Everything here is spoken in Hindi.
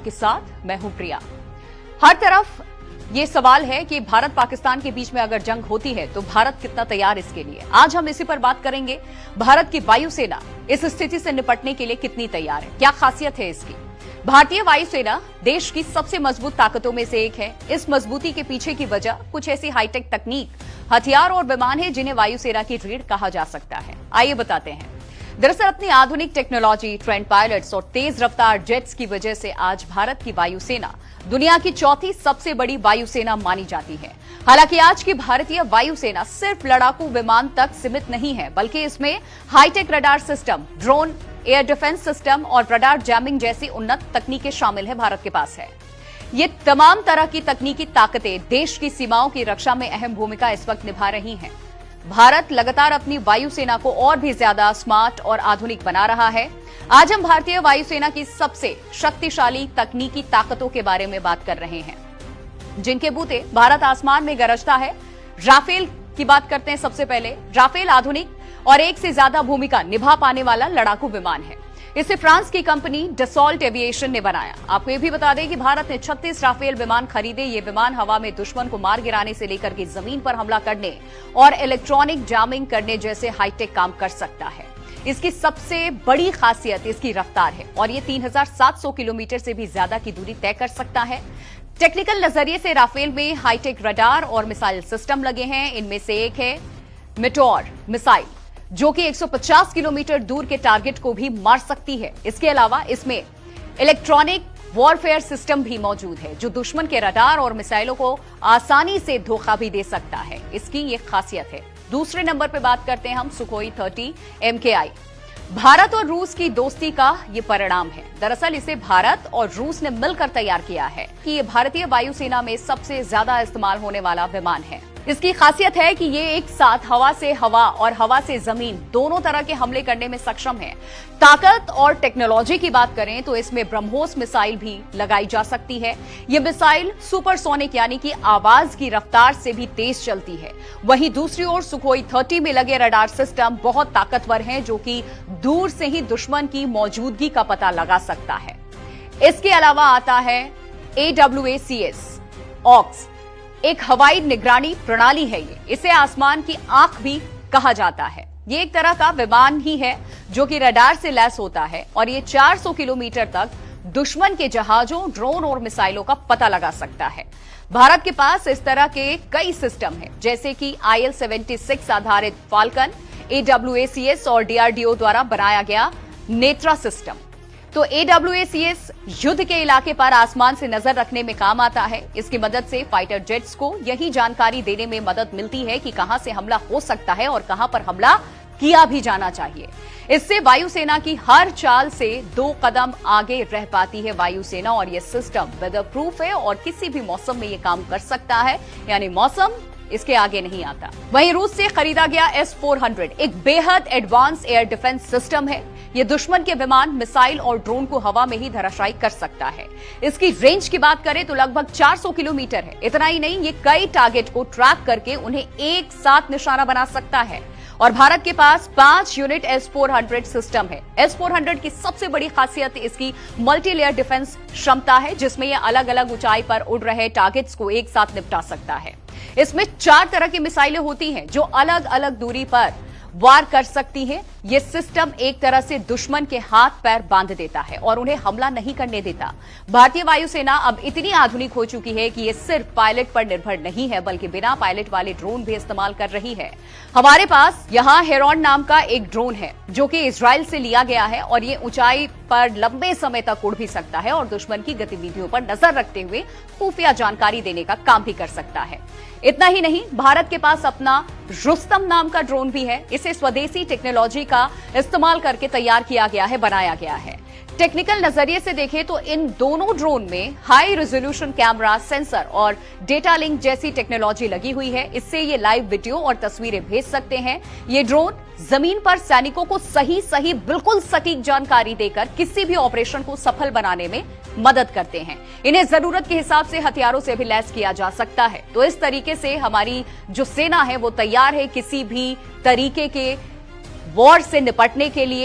आपके साथ मैं हूं प्रिया। हर तरफ ये सवाल है कि भारत पाकिस्तान के बीच में अगर जंग होती है तो भारत कितना तैयार इसके लिए। आज हम इसी पर बात करेंगे। भारत की वायुसेना इस स्थिति से निपटने के लिए कितनी तैयार है, क्या खासियत है इसकी। भारतीय वायुसेना देश की सबसे मजबूत ताकतों में से एक है। इस मजबूती के पीछे की वजह कुछ ऐसी हाईटेक तकनीक, हथियार और विमान है जिन्हें वायुसेना की रीढ़ कहा जा सकता है। आइए बताते हैं। दरअसल अपनी आधुनिक टेक्नोलॉजी, ट्रेंड पायलट्स और तेज रफ्तार जेट्स की वजह से आज भारत की वायुसेना दुनिया की चौथी सबसे बड़ी वायुसेना मानी जाती है। हालांकि आज की भारतीय वायुसेना सिर्फ लड़ाकू विमान तक सीमित नहीं है, बल्कि इसमें high tech radar system, drone, air defence system और रडार जैमिंग जैसी उन्नत तकनीकें शामिल है। भारत के पास है ये तमाम तरह की तकनीकी ताकतें देश की सीमाओं की रक्षा में अहम भूमिका इस वक्त निभा रही हैं। भारत लगातार अपनी वायुसेना को और भी ज्यादा स्मार्ट और आधुनिक बना रहा है। आज हम भारतीय वायुसेना की सबसे शक्तिशाली तकनीकी ताकतों के बारे में बात कर रहे हैं, जिनके बूते भारत आसमान में गरजता है। राफेल की बात करते हैं। सबसे पहले राफेल आधुनिक और एक से ज्यादा भूमिका निभा पाने वाला लड़ाकू विमान है। इसे फ्रांस की कंपनी डसॉल्ट एविएशन ने बनाया। आपको यह भी बता दें कि भारत ने 36 राफेल विमान खरीदे। ये विमान हवा में दुश्मन को मार गिराने से लेकर के जमीन पर हमला करने और इलेक्ट्रॉनिक जैमिंग करने जैसे हाईटेक काम कर सकता है। इसकी सबसे बड़ी खासियत इसकी रफ्तार है और ये 3700 किलोमीटर से भी ज्यादा की दूरी तय कर सकता है। टेक्निकल नजरिए से राफेल में हाईटेक रडार और मिसाइल सिस्टम लगे हैं। इनमें से एक है मेटोर मिसाइल, जो कि 150 किलोमीटर दूर के टारगेट को भी मार सकती है। इसके अलावा इसमें इलेक्ट्रॉनिक वॉरफेयर सिस्टम भी मौजूद है, जो दुश्मन के रडार और मिसाइलों को आसानी से धोखा भी दे सकता है। इसकी ये खासियत है। दूसरे नंबर पर बात करते हैं हम सुखोई 30 MKI। भारत और रूस की दोस्ती का ये परिणाम है। दरअसल इसे भारत और रूस ने मिलकर तैयार किया है कि ये भारतीय वायुसेना में सबसे ज्यादा इस्तेमाल होने वाला विमान है। इसकी खासियत है कि ये एक साथ हवा से हवा और हवा से जमीन दोनों तरह के हमले करने में सक्षम है। ताकत और टेक्नोलॉजी की बात करें तो इसमें ब्रह्मोस मिसाइल भी लगाई जा सकती है। ये मिसाइल सुपरसोनिक यानी कि आवाज की रफ्तार से भी तेज चलती है। वहीं दूसरी ओर सुखोई 30 में लगे रडार सिस्टम बहुत ताकतवर हैं, जो कि दूर से ही दुश्मन की मौजूदगी का पता लगा सकता है। इसके अलावा आता है AWACS ऑक्स, एक हवाई निगरानी प्रणाली है। इसे आसमान की आंख भी कहा जाता है। ये एक तरह का विमान ही है जो कि रडार से लैस होता है और ये 400 किलोमीटर तक दुश्मन के जहाजों, ड्रोन और मिसाइलों का पता लगा सकता है। भारत के पास इस तरह के कई सिस्टम हैं, जैसे कि IL-76 आधारित फाल्कन, AWACS और DRDO द्वारा बनाया गया नेत्रा सिस्टम। तो AWACS युद्ध के इलाके पर आसमान से नजर रखने में काम आता है। इसकी मदद से फाइटर जेट्स को यही जानकारी देने में मदद मिलती है कि कहां से हमला हो सकता है और कहां पर हमला किया भी जाना चाहिए। इससे वायुसेना की हर चाल से 2 कदम आगे रह पाती है वायुसेना और यह सिस्टम वेदर प्रूफ है और किसी भी मौसम में यह काम कर सकता है, यानी मौसम इसके आगे नहीं आता। वहीं रूस से खरीदा गया S-400 एक बेहद एडवांस एयर डिफेंस सिस्टम है। यह दुश्मन के विमान, मिसाइल और ड्रोन को हवा में ही धराशायी कर सकता है। इसकी रेंज की बात करें तो लगभग 400 किलोमीटर है। इतना ही नहीं, ये कई टारगेट को ट्रैक करके उन्हें एक साथ निशाना बना सकता है। और भारत के पास 5 यूनिट S-400 सिस्टम है। S-400 की सबसे बड़ी खासियत इसकी मल्टी लेयर डिफेंस क्षमता है, जिसमें यह अलग अलग ऊंचाई पर उड़ रहे टारगेट्स को एक साथ निपटा सकता है। इसमें 4 तरह की मिसाइलें होती हैं जो अलग अलग दूरी पर वार कर सकती हैं। यह सिस्टम एक तरह से दुश्मन के हाथ पैर बांध देता है और उन्हें हमला नहीं करने देता। भारतीय वायुसेना अब इतनी आधुनिक हो चुकी है कि यह सिर्फ पायलट पर निर्भर नहीं है, बल्कि बिना पायलट वाले ड्रोन भी इस्तेमाल कर रही है। हमारे पास यहां हेरॉन नाम का एक ड्रोन है, जो कि इजराइल से लिया गया है और ये ऊंचाई पर लंबे समय तक उड़ भी सकता है और दुश्मन की गतिविधियों पर नजर रखते हुए खुफिया जानकारी देने का काम भी कर सकता है। इतना ही नहीं, भारत के पास अपना रुस्तम नाम का ड्रोन भी है। इसे स्वदेशी टेक्नोलॉजी का इस्तेमाल करके तैयार किया गया है, बनाया गया है। टेक्निकल नजरिए से देखें तो इन दोनों ड्रोन में हाई रेजोल्यूशन कैमरा, सेंसर और डेटा लिंक जैसी टेक्नोलॉजी लगी हुई है। इससे ये लाइव वीडियो और तस्वीरें भेज सकते हैं। ये ड्रोन जमीन पर सैनिकों को सही बिल्कुल सटीक जानकारी देकर किसी भी ऑपरेशन को सफल बनाने में मदद करते हैं। इन्हें जरूरत के हिसाब से हथियारों से भी लैस किया जा सकता है। तो इस तरीके से हमारी जो सेना है वो तैयार है किसी भी तरीके के वॉर से निपटने के लिए।